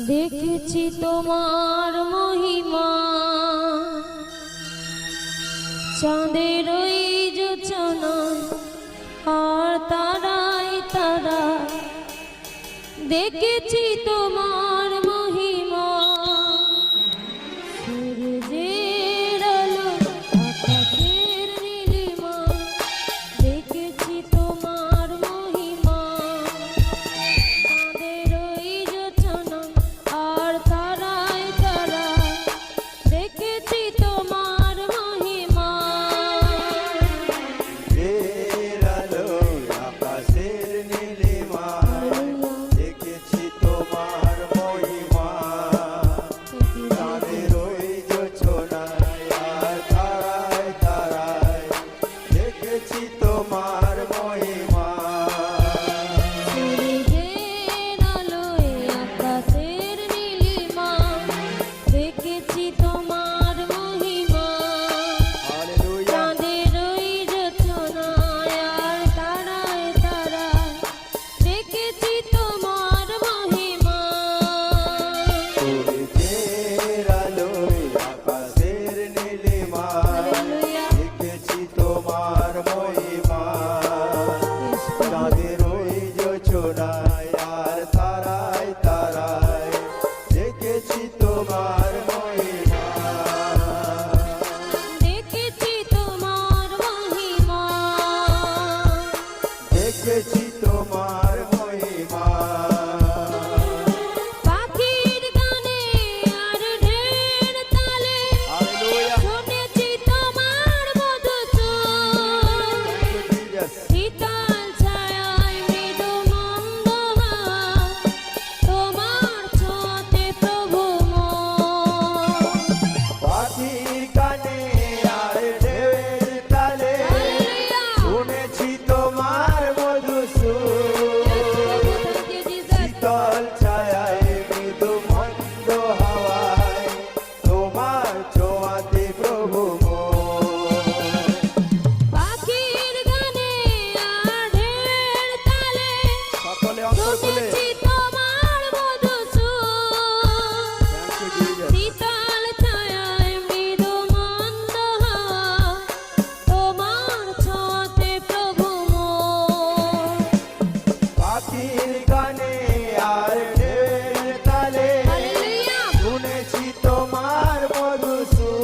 দেখেছি তোমার মহিমা, চাঁদের ওই যোচনায় আর তারাই তারায় দেখেছি তোমার মহিমা। সূর্যের আলো আকাশের নীলিমা, দেখেছি তোমার মহিমা। চাঁদের ওই যোচনা আর তারায় তারায় দেখেছি তোমার মহিমা। এর আলো আকাশের নীলিমা, দেখেছি তোমার মহিমা। চাঁদের ওই যোচনায় আর তারায় তারায় দেখেছি তোমার মহিমা। সূর্যের আলোয় আকাশের নীলিমা, দেখেছি তোমার মহিমা। হালেলুয়া। চাঁদের ওই যোচনায় আর তারায় তারায় দেখেছি তোমার মহিমা। সূর্যের আলোয় আকাশের নীলিমা, হালেলুয়া। দেখেছি তোমার মহিমা। চাঁদের ওই যোচনায় আর তারায় তারায় দেখেছি তোমার মহিমা। দেখেছি তোমার মহিমা। দেখেছি তোমার মহিমা। পাখির গানে আর ঢের তালে হালেলুয়া। শুনেছি তোমার মধুর সুর। শীতল ছায়ায় মৃদু মন্দ হাওয়া, তোমার ছোঁয়াতে প্রভু মন। পাখির কানে আর ঢেউয়ের তালে হালেলুয়া। শুনেছি তোমার মধুর সুর। শীতল ছায়ায় মৃদু মন্দ হাওয়ায় তোমার ছোঁয়াতে প্রভু মন। পাখির গানে আর ঢের তালে সকলে অন্তর খুলে শুনেছি তোমার মধুর সুর। Thank you, Jesus. শীতল ছায়ায় মৃদু মন্দ হাওয়া, তোমার ছোঁয়াতে প্রভু মন। পাখির গানে আর ঢেউয়ের তালে হালেলুয়া। শুনেছি তোমার মধুর সুর।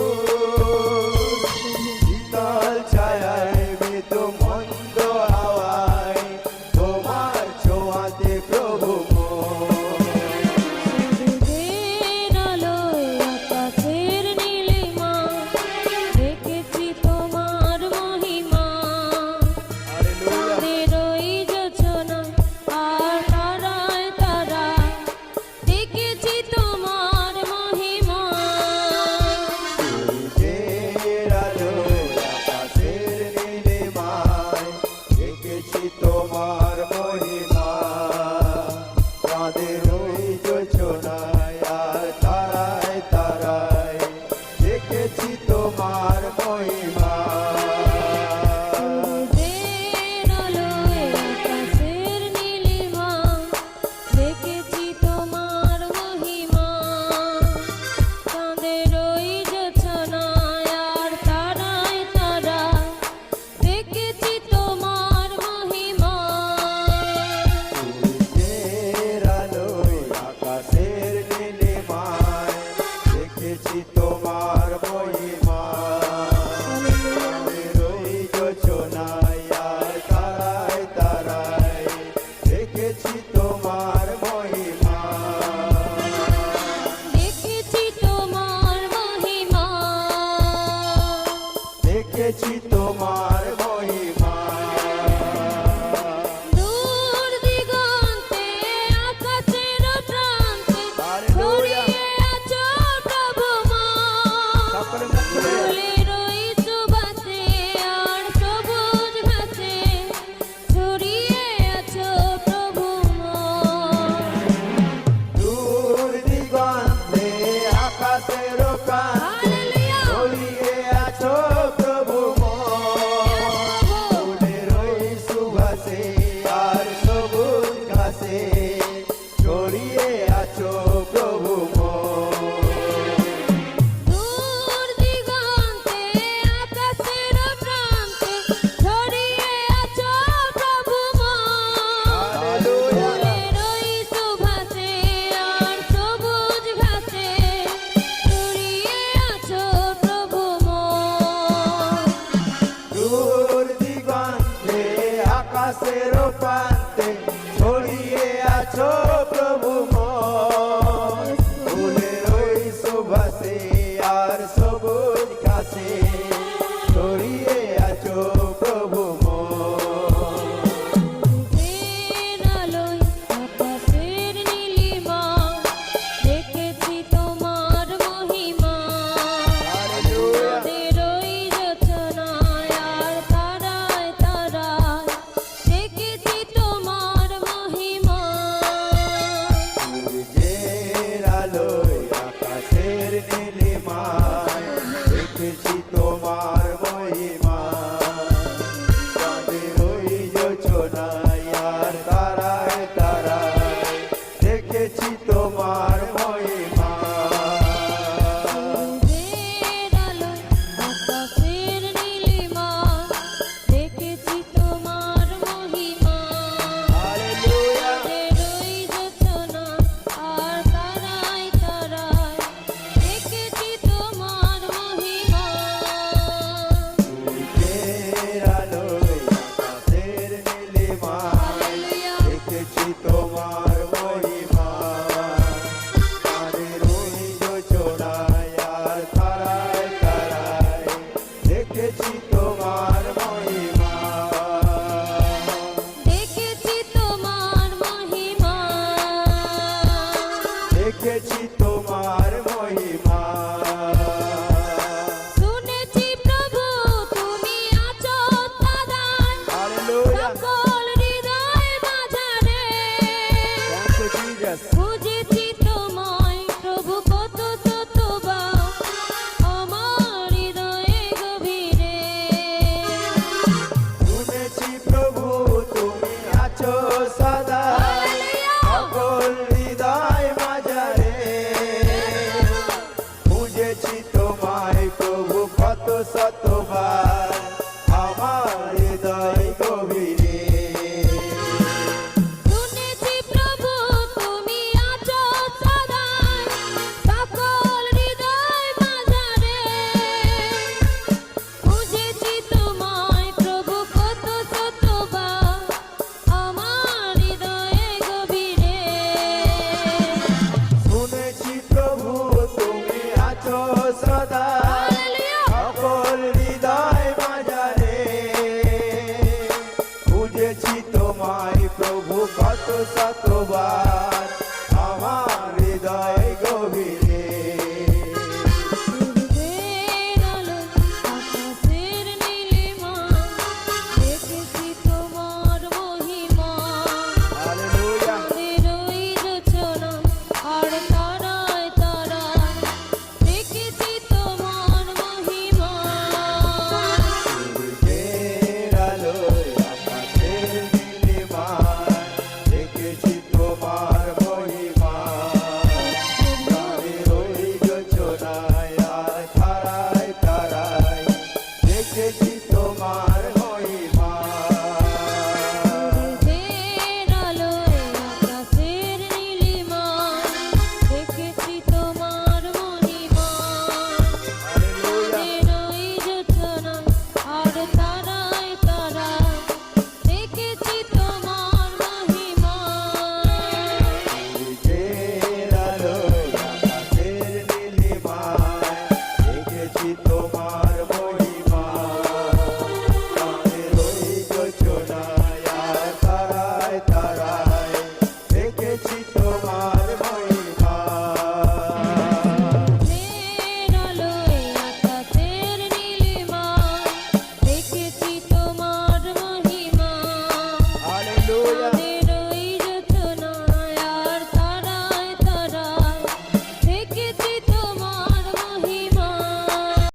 শীতল ছায়ায় মৃদু মন্দ হাওয়ায় তোমার ছোঁয়াতে প্রভু মন। সূর্যের আলোয় আকাশের নীলিমা, দেখেছি তোমার মহিমা। হালেলুয়া। চাঁদের ওই যোচনায় আর তারায় তারায় দেখেছি তোমার মহিমা। সূর্যের আলোয় আকাশের নীলিমায় দেখেছি তোমার মহিমা। চাঁদের ওই যোচনায় আর তারায় তারায় দেখেছি তোমার মহিমা। সূর্যের আলোয় আকাশের নীলিমা, দেখেছি তোমার মহিমা। চাঁদের ওই যোচনায় আর তারায় তারায় দেখেছি তোমার মহিমা। সূর্যের আলোয় আকাশের নীলিমায় দেখেছি তোমার মহিমা। চাঁদের ওই যোচনায় আর তারায় তারায় দেখেছি তোমার মহিমা। দেখেছি তোমার মহিমা। দেখেছি তোমার মহিমা। দূর দিগন্তে আকাশের প্রান্তে হালেলুয়া। ছড়িয়ে আছো প্রভু মন। সকলে মুখ খুলে ফুলের ওই সুবাসে আর সবুজ ঘাসে ছড়িয়ে আছো প্রভু মন। দূর দিগন্তে আকাশের প্রান্তে হালেলুয়া। ছড়িয়ে আছো প্রভু মন। ফুলের ওই সুবাসে আর সবুজ ঘাসে ছড়িয়ে আছো প্রভু তোমার মহিমা আমাদের ওই যোজনায় আর তারায় তারায় দেখেছি তোমার মহিমা দেখেছি তোমার মহিমা দেখেছি তোমার মহিমা শুনেছি প্রভু তুমি আছো সদাই হালেলুয়া সকল হৃদয় মাঝারে থ্যাংক ইউ জিসাস খুঁজেছি তোমায় প্রভু কত শতবার আমার হৃদয়ে গভীরে শুনেছি প্রভু তুমি আছো সদা সকল হৃদয় মাঝারে খুঁজেছি তোমায় প্রভু কত শতবার আমার হৃদয় গভীরে শুনেছি প্রভু তুমি আছো সদাই সকল হৃদয় মাঝারে খুঁজেছি তোমায় প্রভু কত শতবার আমার হৃদয়ে গভীরে শুনেছি প্রভু তুমি আছো সদা সকল হৃদয় মাঝারে খুঁজেছি তোমায় প্রভু কত শতবার আমার হৃদয় গভীরে